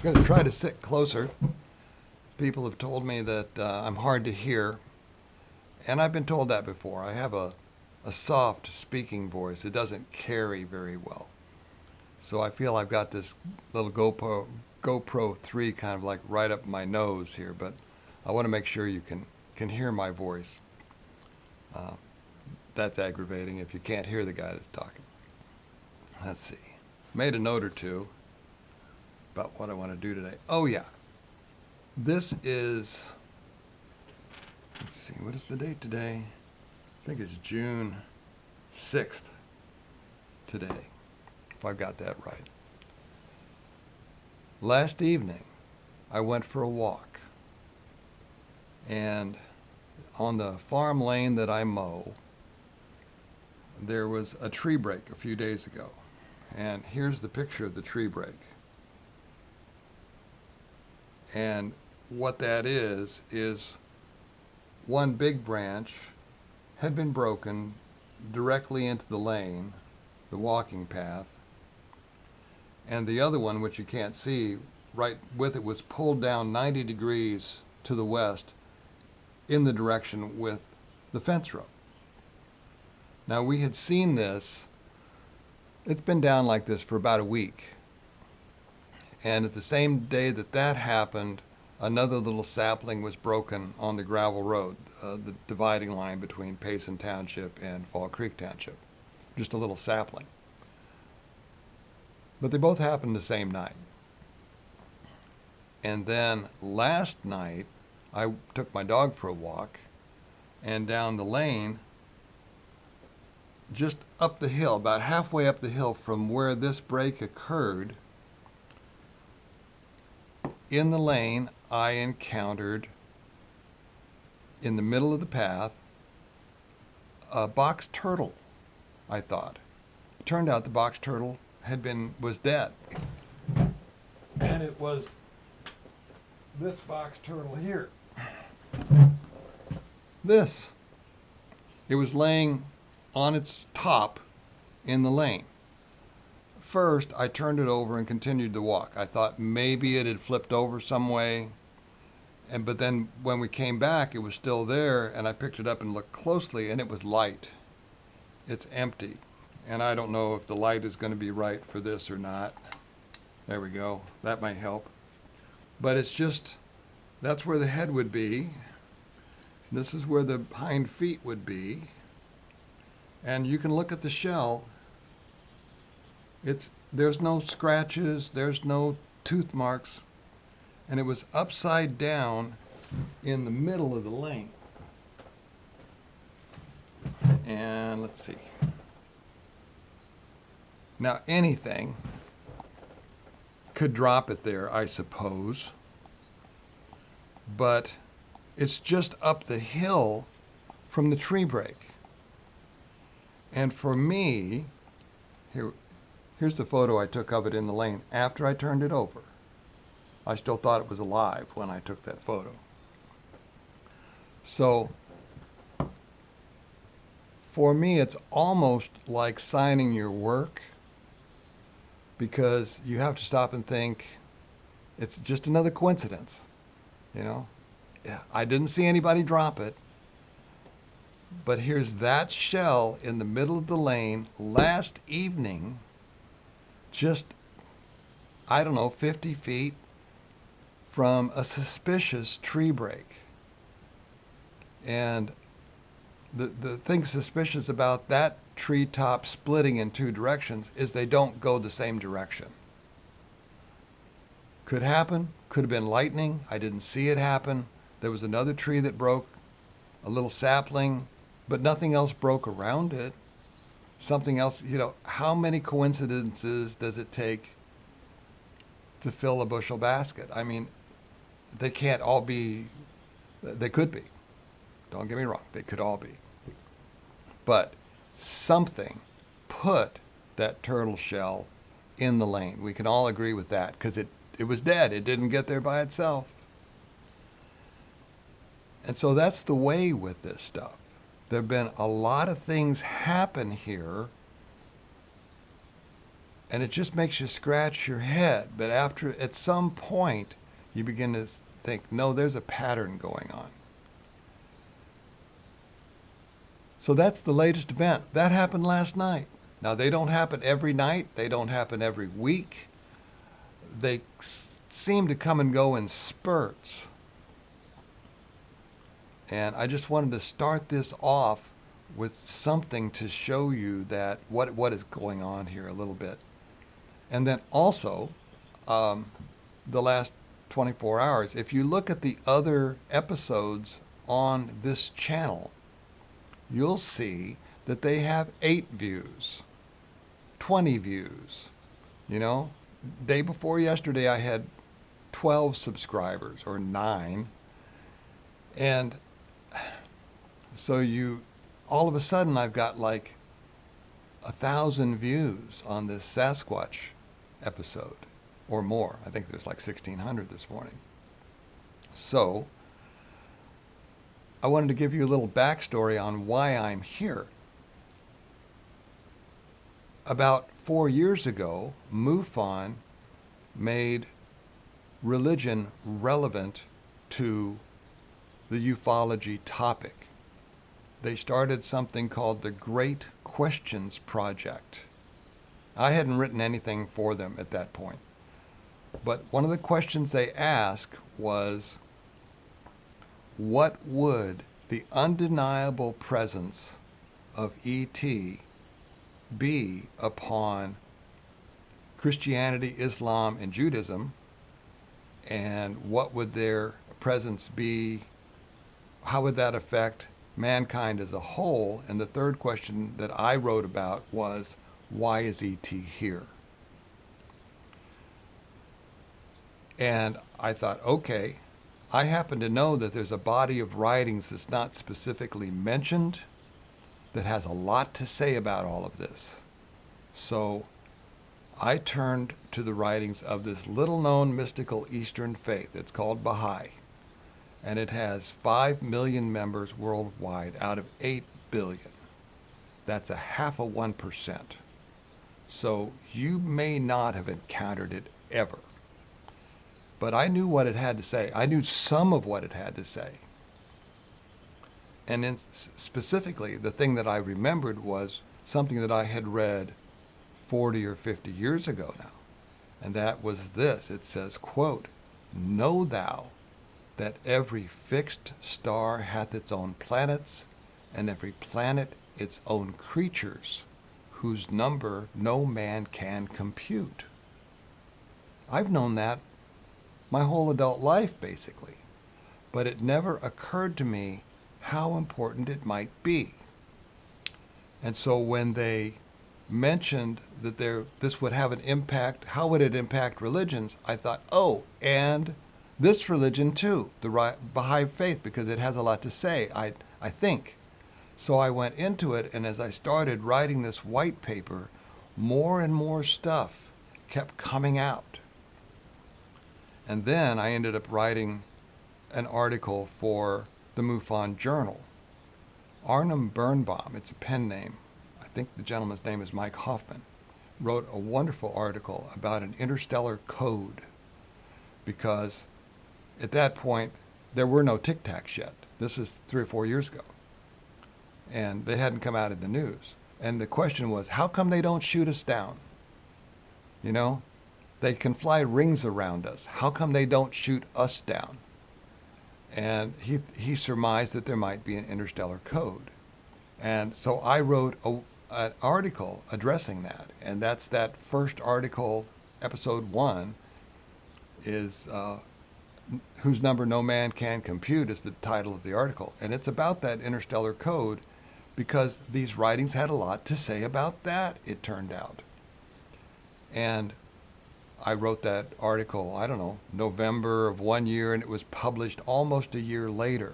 I'm going to try to sit closer. People have told me that I'm hard to hear, and I've been told that before. I have a soft speaking voice. It doesn't carry very well. So I feel I've got this little GoPro 3 kind of like right up my nose here, but I want to make sure you can hear my voice. That's aggravating if you can't hear the guy that's talking. Let's see. Made a note or two about what I want to do today. Oh yeah. This is, let's see, what is the date today? I think it's June 6th today, if I've got that right. Last evening, I went for a walk. And on the farm lane that I mow, there was a tree break a few days ago. And here's the picture of the tree break. And what that is one big branch had been broken directly into the lane, the walking path, and the other one, which you can't see, right with it, was pulled down 90 degrees to the west in the direction with the fence row. Now, we had seen this, it's been down like this for about a week. And at the same day that that happened, another little sapling was broken on the gravel road, the dividing line between Payson Township and Fall Creek Township. Just a little sapling. But they both happened the same night. And then last night, I took my dog for a walk, and down the lane, just up the hill, about halfway up the hill from where this break occurred, in the lane, I encountered, in the middle of the path, a box turtle, I thought. It turned out the box turtle was dead. And it was this box turtle here. This. It was laying on its top in the lane. First, I turned it over and continued to walk. I thought maybe it had flipped over some way. But then when we came back, it was still there, and I picked it up and looked closely, and it was light. It's empty. And I don't know if the light is going to be right for this or not. There we go. That might help. But it's just, that's where the head would be. This is where the hind feet would be. And you can look at the shell. There's no scratches, there's no tooth marks, and it was upside down in the middle of the lane. And let's see. Now anything could drop it there, I suppose, but it's just up the hill from the tree break. And for me, here's the photo I took of it in the lane after I turned it over. I still thought it was alive when I took that photo. So, for me, it's almost like signing your work, because you have to stop and think, it's just another coincidence, you know? I didn't see anybody drop it, but here's that shell in the middle of the lane last evening, just, I don't know, 50 feet from a suspicious tree break. And the thing suspicious about that treetop splitting in two directions is they don't go the same direction. Could happen, could have been lightning. I didn't see it happen. There was another tree that broke, a little sapling, but nothing else broke around it. Something else, how many coincidences does it take to fill a bushel basket? I mean, they can't all be, they could be. Don't get me wrong, they could all be. But something put that turtle shell in the lane. We can all agree with that, because it was dead. It didn't get there by itself. And so that's the way with this stuff. There have been a lot of things happen here And it just makes you scratch your head. But at some point, you begin to think, no, there's a pattern going on. So that's the latest event. That happened last night. Now, they don't happen every night. They don't happen every week. They seem to come and go in spurts. And I just wanted to start this off with something to show you that what is going on here a little bit. And then also, the last 24 hours, if you look at the other episodes on this channel, you'll see that they have 8 views, 20 views. You know, day before yesterday, I had 12 subscribers, or 9. And so all of a sudden, I've got like 1,000 views on this Sasquatch episode, or more. I think there's like 1,600 this morning. So I wanted to give you a little backstory on why I'm here. About 4 years ago, MUFON made religion relevant to the ufology topic. They started something called the Great Questions Project. I hadn't written anything for them at that point. But one of the questions they asked was, what would the undeniable presence of ET be upon Christianity, Islam, and Judaism? And what would their presence be? How would that affect mankind as a whole? And the third question that I wrote about was, why is ET here? And I thought, okay, I happen to know that there's a body of writings that's not specifically mentioned that has a lot to say about all of this. So I turned to the writings of this little-known mystical Eastern faith. It's called Baha'i. And it has 5 million members worldwide out of 8 billion. That's a 0.5%. So you may not have encountered it ever. But I knew what it had to say. I knew some of what it had to say. And specifically, the thing that I remembered was something that I had read 40 or 50 years ago now. And that was this. It says, quote, "Know thou that every fixed star hath its own planets, and every planet its own creatures, whose number no man can compute." I've known that my whole adult life, basically. But it never occurred to me how important it might be. And so when they mentioned that this would have an impact, how would it impact religions? I thought, oh, and this religion too, the Baha'i faith, because it has a lot to say, I think. So I went into it, and as I started writing this white paper, more and more stuff kept coming out. And then I ended up writing an article for the MUFON Journal. Arnhem Birnbaum, it's a pen name, I think the gentleman's name is Mike Hoffman, wrote a wonderful article about an interstellar code, because at that point there were no Tic Tacs yet. This is 3 or 4 years ago. And they hadn't come out in the news. And the question was, how come they don't shoot us down? You know? They can fly rings around us. How come they don't shoot us down? And he surmised that there might be an interstellar code. And so I wrote an article addressing that. And that's that first article, episode 1, is "Whose Number No Man Can Compute" is the title of the article. And it's about that interstellar code, because these writings had a lot to say about that, it turned out. And I wrote that article, I don't know, November of one year, and it was published almost a year later.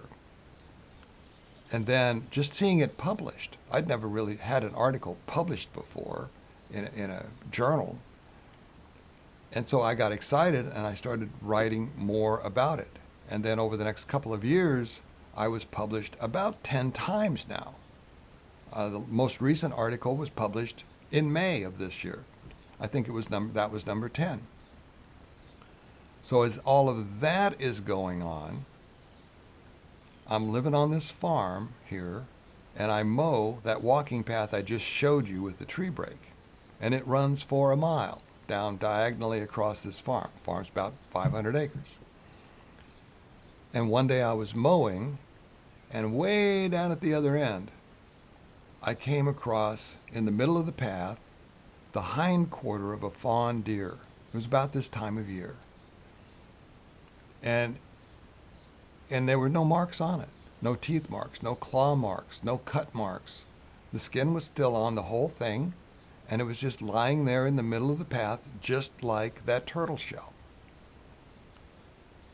And then just seeing it published, I'd never really had an article published before in a journal. And so I got excited, and I started writing more about it. And then over the next couple of years, I was published about 10 times now. The most recent article was published in May of this year. I think that was number 10. So as all of that is going on, I'm living on this farm here, and I mow that walking path I just showed you with the tree break. And it runs for a mile down diagonally across this farm. The farm's about 500 acres. And one day I was mowing, and way down at the other end, I came across, in the middle of the path, the hind quarter of a fawn deer. It was about this time of year. And there were no marks on it. No teeth marks, no claw marks, no cut marks. The skin was still on the whole thing, and it was just lying there in the middle of the path, just like that turtle shell.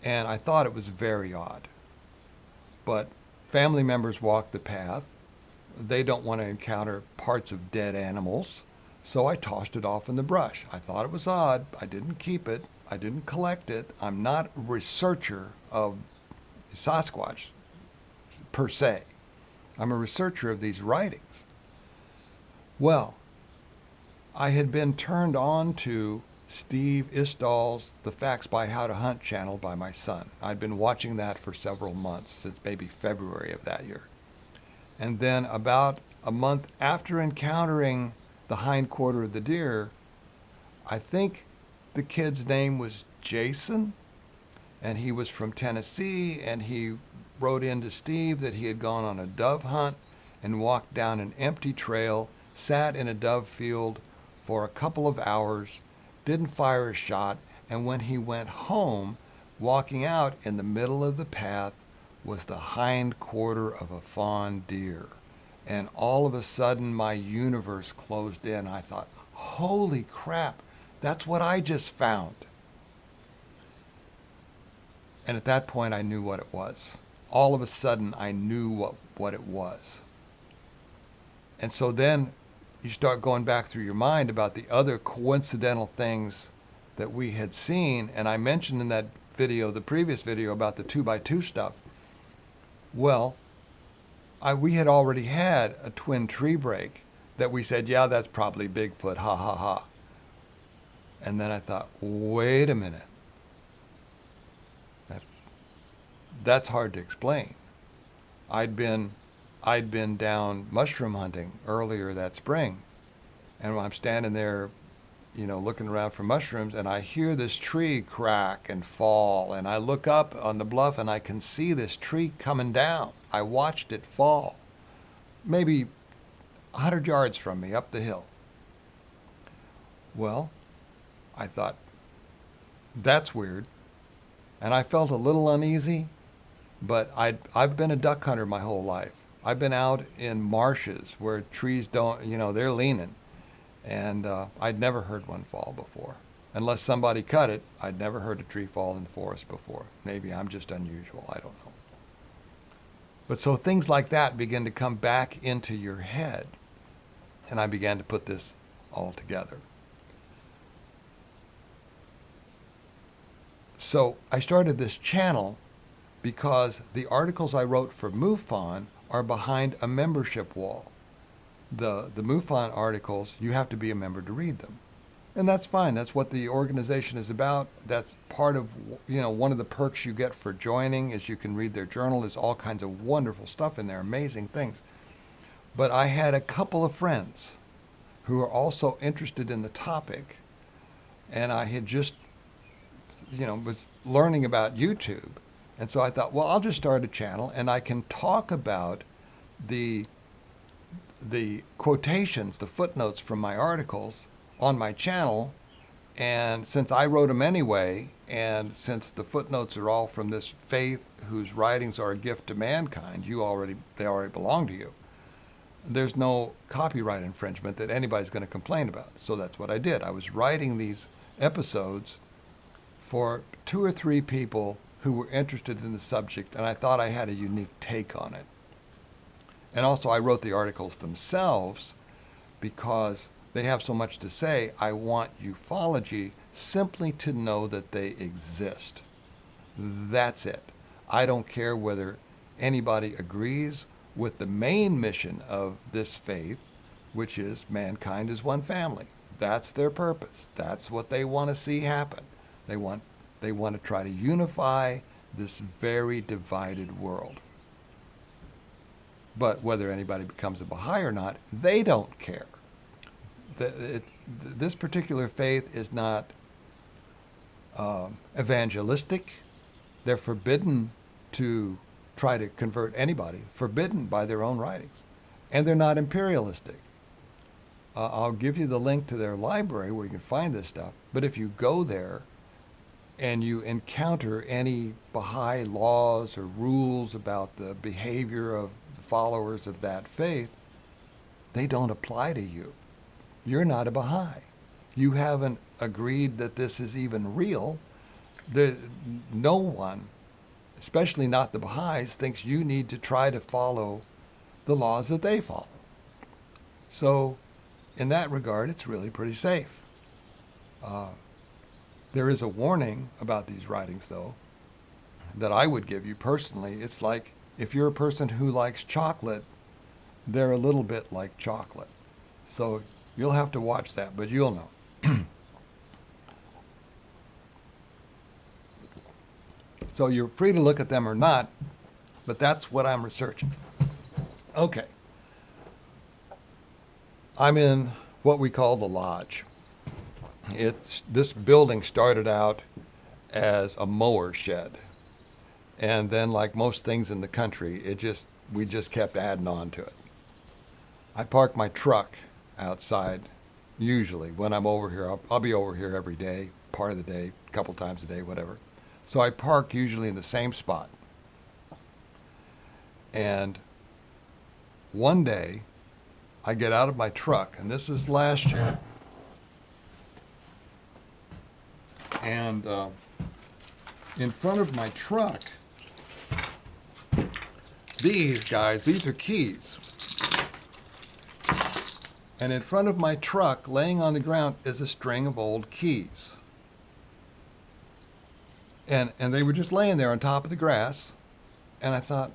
And I thought it was very odd. But family members walk the path. They don't want to encounter parts of dead animals, so I tossed it off in the brush. I thought it was odd. I didn't keep it. I didn't collect it. I'm not a researcher of Sasquatch per se. I'm a researcher of these writings. Well, I had been turned on to Steve Istall's The Facts by How to Hunt channel by my son. I'd been watching that for several months, since maybe February of that year. And then about a month after encountering the hind quarter of the deer, I think the kid's name was Jason, and he was from Tennessee, and he wrote in to Steve that he had gone on a dove hunt and walked down an empty trail, sat in a dove field for a couple of hours, didn't fire a shot, and when he went home, walking out in the middle of the path was the hind quarter of a fawn deer. And all of a sudden my universe closed in. I thought, holy crap, that's what I just found. And at that point I knew what it was. All of a sudden I knew what it was. And so then you start going back through your mind about the other coincidental things that we had seen. And I mentioned in that video, the previous video, about the 2x2 stuff. Well, we had already had a twin tree break that we said, yeah, that's probably Bigfoot, ha ha ha. And then I thought, wait a minute. That's hard to explain. I'd been down mushroom hunting earlier that spring, and I'm standing there, looking around for mushrooms, and I hear this tree crack and fall, and I look up on the bluff and I can see this tree coming down. I watched it fall, maybe 100 yards from me up the hill. Well, I thought, that's weird, and I felt a little uneasy, but I've been a duck hunter my whole life. I've been out in marshes where trees don't, they're leaning. And I'd never heard one fall before. Unless somebody cut it, I'd never heard a tree fall in the forest before. Maybe I'm just unusual, I don't know. But so things like that begin to come back into your head. And I began to put this all together. So I started this channel because the articles I wrote for MUFON are behind a membership wall. The MUFON articles, you have to be a member to read them. And that's fine. That's what the organization is about. That's part of, one of the perks you get for joining is you can read their journal. There's all kinds of wonderful stuff in there, amazing things. But I had a couple of friends who are also interested in the topic, and I had just, was learning about YouTube. And so I thought, well, I'll just start a channel and I can talk about the quotations, the footnotes from my articles on my channel. And since I wrote them anyway, and since the footnotes are all from this faith whose writings are a gift to mankind, they already belong to you. There's no copyright infringement that anybody's going to complain about. So that's what I did. I was writing these episodes for 2 or 3 people who were interested in the subject, and I thought I had a unique take on it. And also I wrote the articles themselves because they have so much to say. I want ufology simply to know that they exist. That's it. I don't care whether anybody agrees with the main mission of this faith, which is mankind is one family. That's their purpose. That's what they want to see happen. They want to try to unify this very divided world. But whether anybody becomes a Baha'i or not, they don't care. This particular faith is not evangelistic. They're forbidden to try to convert anybody, forbidden by their own writings. And they're not imperialistic. I'll give you the link to their library where you can find this stuff. But if you go there and you encounter any Baha'i laws or rules about the behavior of the followers of that faith, they don't apply to you. You're not a Baha'i. You haven't agreed that this is even real. No one, especially not the Baha'is, thinks you need to try to follow the laws that they follow. So in that regard, it's really pretty safe. There is a warning about these writings, though, that I would give you personally. It's like if you're a person who likes chocolate, they're a little bit like chocolate. So you'll have to watch that, but you'll know. So you're free to look at them or not, but that's what I'm researching. Okay. I'm in what we call the lodge. This building started out as a mower shed. And then, like most things in the country, we just kept adding on to it. I park my truck outside usually when I'm over here. I'll be over here every day, part of the day, a couple times a day, whatever. So I park usually in the same spot. And one day, I get out of my truck, and this is last year, and in front of my truck, these are keys. And in front of my truck, laying on the ground, is a string of old keys. And they were just laying there on top of the grass. And I thought,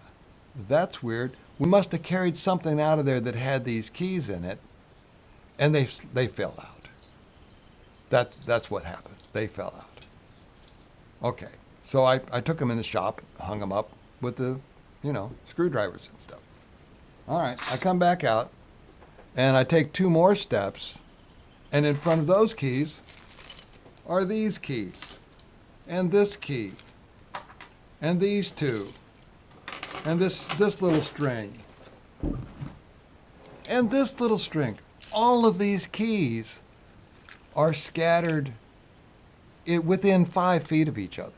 that's weird. We must have carried something out of there that had these keys in it. And they fell out. That's what happened. They fell out. Okay. So I took them in the shop, hung them up with the, screwdrivers and stuff. All right. I come back out. And I take 2 more steps. And in front of those keys are these keys. And this key, and these 2, and this little string, and this little string. All of these keys are scattered within 5 feet of each other.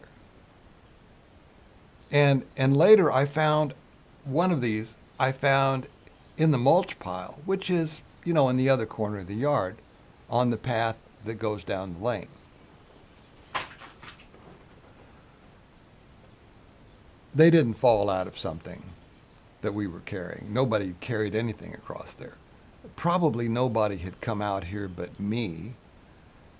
And later I found one of these, I found in the mulch pile, which is, in the other corner of the yard, on the path that goes down the lane. They didn't fall out of something that we were carrying. Nobody carried anything across there. Probably nobody had come out here but me.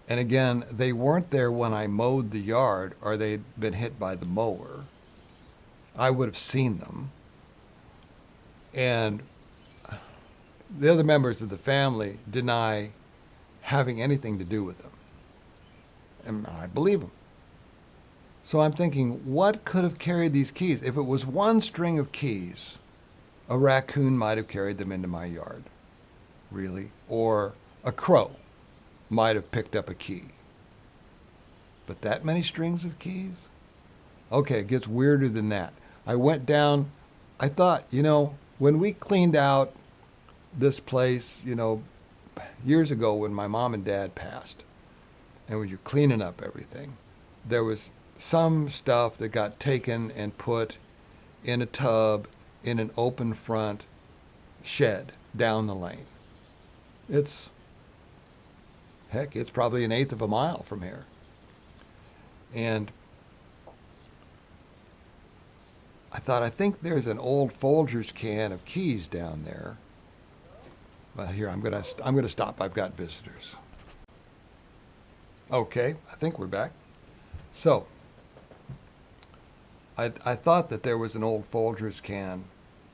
And again, they weren't there when I mowed the yard or they'd been hit by the mower. I would have seen them. And the other members of the family deny having anything to do with them. And I believe them. So I'm thinking, what could have carried these keys? If it was one string of keys, a raccoon might have carried them into my yard. Really? Or a crow might have picked up a key. But that many strings of keys? Okay, it gets weirder than that. I went down, I thought, when we cleaned out this place, years ago when my mom and dad passed, and when you're cleaning up everything, there was some stuff that got taken and put in a tub in an open front shed down the lane. It's probably 1/8 of a mile from here. And I think there's an old Folgers can of keys down there. But here, I'm gonna stop. I've got visitors. Okay, I think we're back. So, I thought that there was an old Folgers can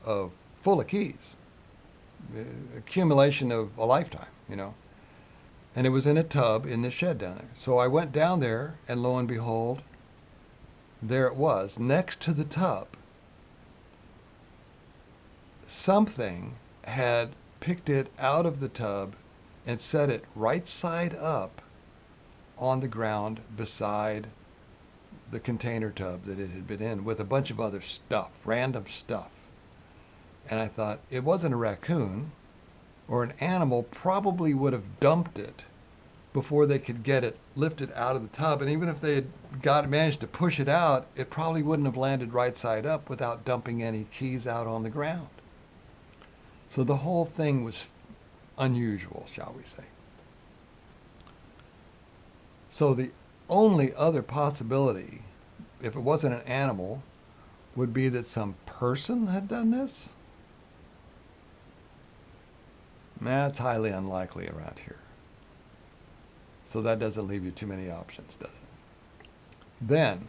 full of keys, accumulation of a lifetime, And it was in a tub in the shed down there. So I went down there, and lo and behold, there it was, next to the tub. Something had picked it out of the tub and set it right side up on the ground beside the container tub that it had been in with a bunch of other stuff, random stuff. And I thought, it wasn't a raccoon, or an animal probably would have dumped it before they could get it lifted out of the tub. And even if they had managed to push it out, it probably wouldn't have landed right side up without dumping any keys out on the ground. So the whole thing was unusual, shall we say. So the only other possibility, if it wasn't an animal, would be that some person had done this. That's highly unlikely around here. So that doesn't leave you too many options, does it? Then,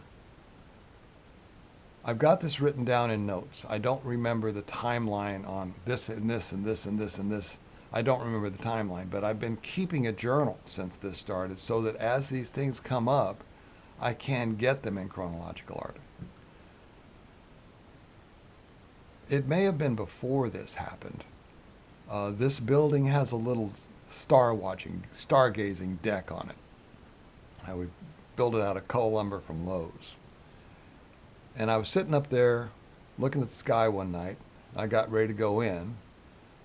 I've got this written down in notes. I don't remember the timeline on this and this and this and this and this. I don't remember the timeline, but I've been keeping a journal since this started so that as these things come up, I can get them in chronological order. It may have been before this happened. This building has a little stargazing deck on it. We built it out of coal lumber from Lowe's. And I was sitting up there looking at the sky one night. I got ready to go in.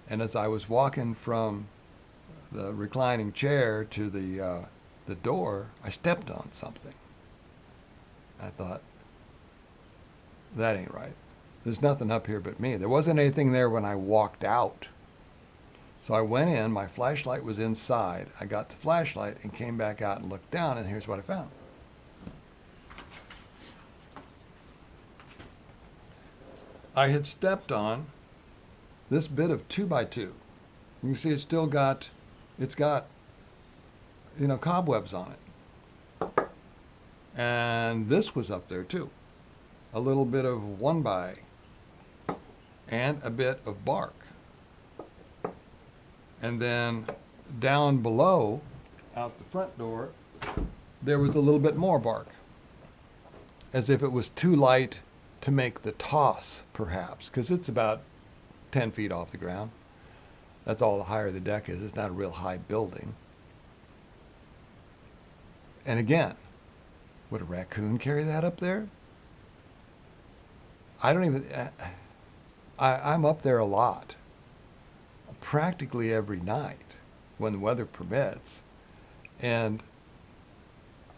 And as I was walking from the reclining chair to the door, I stepped on something. I thought, that ain't right. There's nothing up here but me. There wasn't anything there when I walked out. So I went in, my flashlight was inside. I got the flashlight and came back out and looked down, and here's what I found. I had stepped on this bit of 2x2. You can see it's got, cobwebs on it. And this was up there too. A little bit of 1x and a bit of bark. And then down below, out the front door, there was a little bit more bark. As if it was too light to make the toss, perhaps, because it's about 10 feet off the ground. That's all the higher the deck is. It's not a real high building. And again, would a raccoon carry that up there? I'm up there a lot. Practically every night when the weather permits. And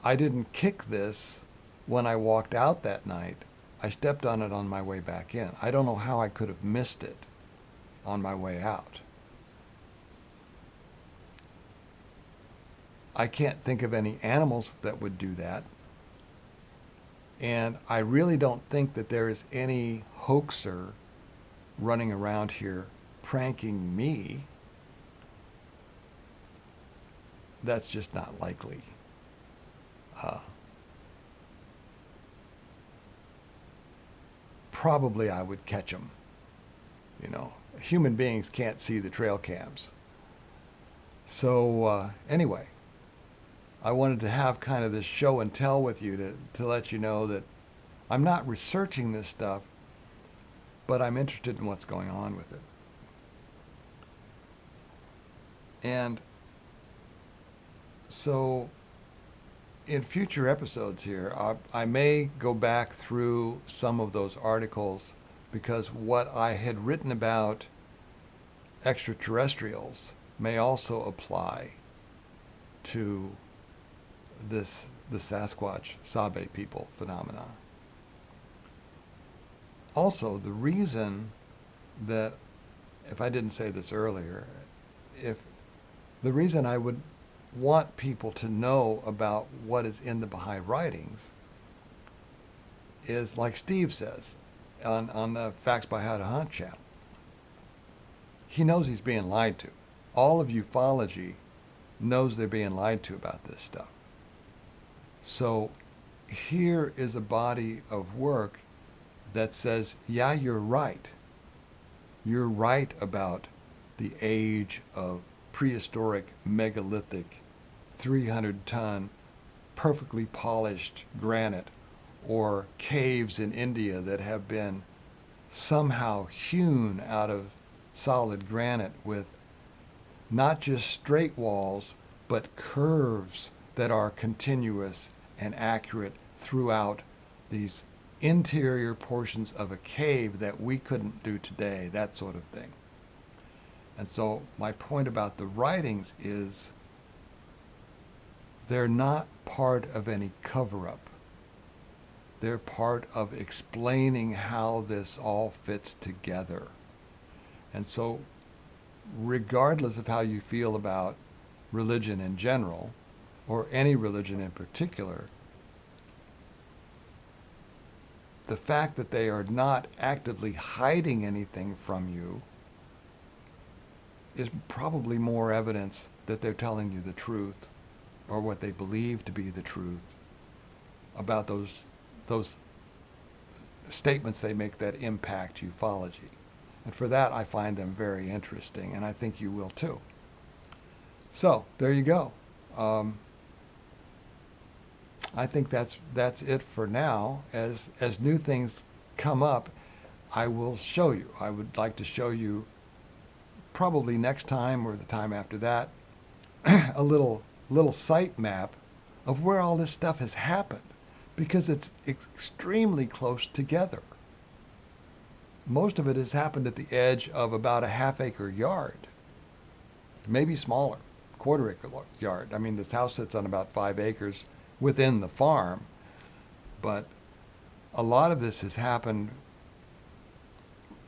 I didn't kick this when I walked out that night. I stepped on it on my way back in. I don't know how I could have missed it on my way out. I can't think of any animals that would do that. And I really don't think that there is any hoaxer running around here pranking me. That's just not likely. Probably I would catch them. Human beings can't see the trail cams. So anyway, I wanted to have kind of this show and tell with you to let you know that I'm not researching this stuff, but I'm interested in what's going on with it. And so in future episodes here, I may go back through some of those articles, because what I had written about extraterrestrials may also apply to the Sasquatch-Sabe people phenomena. Also, the reason that, if I didn't say this earlier, the reason I would want people to know about what is in the Baha'i writings is, like Steve says on the Facts by How to Hunt channel. He knows he's being lied to. All of ufology knows they're being lied to about this stuff. So here is a body of work that says, yeah, you're right. You're right about the age of prehistoric megalithic 300-ton, perfectly polished granite, or caves in India that have been somehow hewn out of solid granite with not just straight walls, but curves that are continuous and accurate throughout these interior portions of a cave that we couldn't do today, that sort of thing. And so my point about the writings is they're not part of any cover-up. They're part of explaining how this all fits together. And so regardless of how you feel about religion in general, or any religion in particular, the fact that they are not actively hiding anything from you is probably more evidence that they're telling you the truth, or what they believe to be the truth about those statements they make that impact ufology. And for that, I find them very interesting, and I think you will too. So there you go. I think that's it for now. As new things come up, I will show you. I would like to show you probably next time or the time after that a little site map of where all this stuff has happened, because it's extremely close together. Most of it has happened at the edge of about a half-acre yard, maybe smaller, quarter-acre yard. I mean, this house sits on about 5 acres within the farm, but a lot of this has happened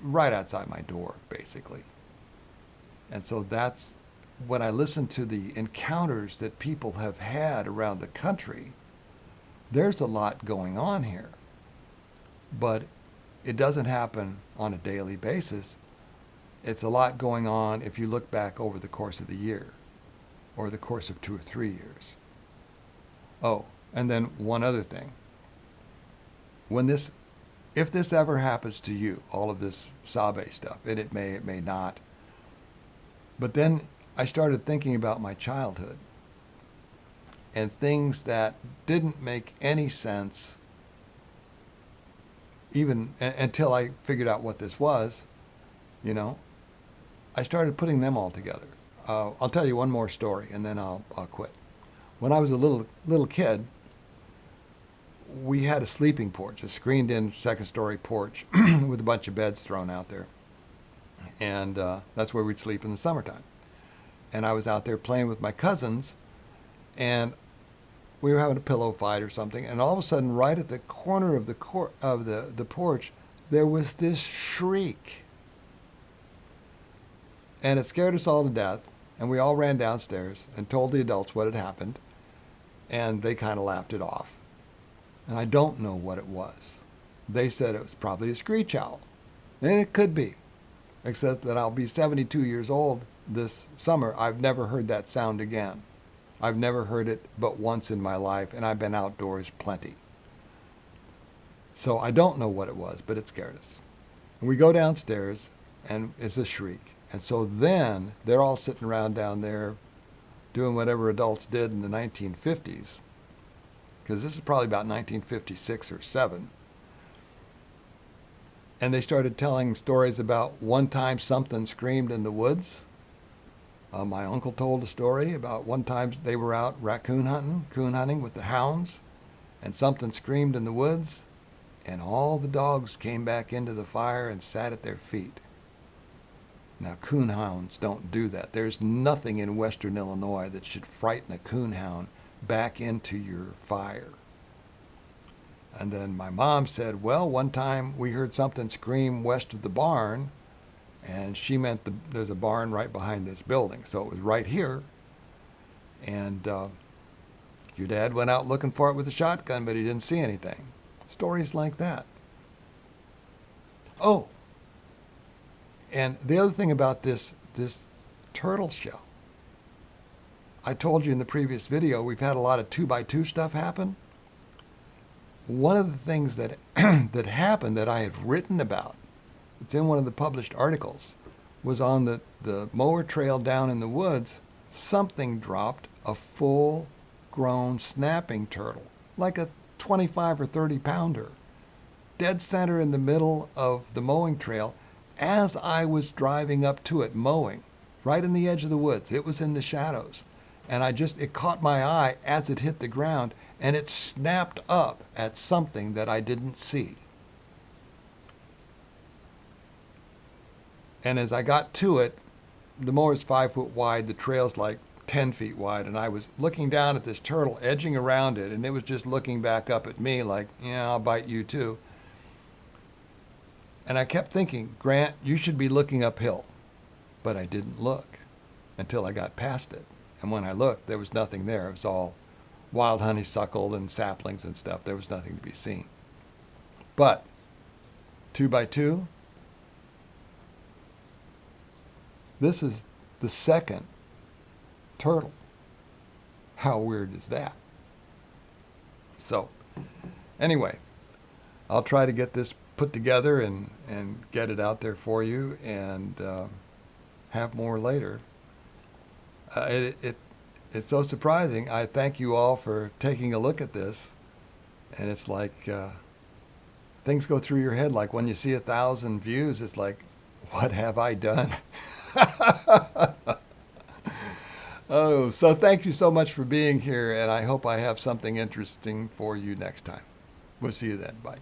right outside my door, basically. And so that's when I listen to the encounters that people have had around the country, there's a lot going on here. But it doesn't happen on a daily basis. It's a lot going on if you look back over the course of the year, or the course of 2 or 3 years. Oh, and then one other thing. If this ever happens to you, all of this Sabe stuff, and it may not, but then I started thinking about my childhood and things that didn't make any sense even until I figured out what this was, you know. I started putting them all together. I'll tell you one more story, and then I'll quit. When I was a little kid, we had a sleeping porch, a screened-in second-story porch with a bunch of beds thrown out there, and that's where we'd sleep in the summertime. And I was out there playing with my cousins, and we were having a pillow fight or something, and all of a sudden, right at the corner of the porch, there was this shriek. And it scared us all to death, and we all ran downstairs and told the adults what had happened, and they kind of laughed it off. And I don't know what it was. They said it was probably a screech owl, and it could be, except that I'll be 72 years old this summer. I've never heard that sound again. I've never heard it but once in my life, and I've been outdoors plenty. So I don't know what it was, but it scared us. And we go downstairs, and it's a shriek. And so then they're all sitting around down there doing whatever adults did in the 1950s, because this is probably about 1956 or 7. And they started telling stories about one time something screamed in the woods. My uncle told a story about one time they were out coon hunting with the hounds, and something screamed in the woods, and all the dogs came back into the fire and sat at their feet. Now, coon hounds don't do that. There's nothing in western Illinois that should frighten a coon hound back into your fire. And then my mom said, well, one time we heard something scream west of the barn, and she meant there's a barn right behind this building, so it was right here. And your dad went out looking for it with a shotgun, but he didn't see anything. Stories like that. Oh, and the other thing about this turtle shell, I told you in the previous video, we've had a lot of 2x2 stuff happen. One of the things that that happened that I had written about, it's in one of the published articles, was on the mower trail down in the woods, something dropped a full-grown snapping turtle, like a 25 or 30 pounder, dead center in the middle of the mowing trail as I was driving up to it mowing, right in the edge of the woods. It was in the shadows. And it caught my eye as it hit the ground, and it snapped up at something that I didn't see. And as I got to it, the mower's 5 foot wide, the trail's like 10 feet wide, and I was looking down at this turtle edging around it, and it was just looking back up at me like, yeah, I'll bite you too. And I kept thinking, Grant, you should be looking uphill. But I didn't look until I got past it. And when I looked, there was nothing there. It was all wild honeysuckle and saplings and stuff. There was nothing to be seen. But 2 by 2, this is the second turtle. How weird is that? So, anyway, I'll try to get this put together and get it out there for you, and have more later. It's so surprising. I thank you all for taking a look at this, and it's like things go through your head. Like when you see 1,000 views, it's like, what have I done? Oh, so thank you so much for being here, and I hope I have something interesting for you next time. We'll see you then. Bye.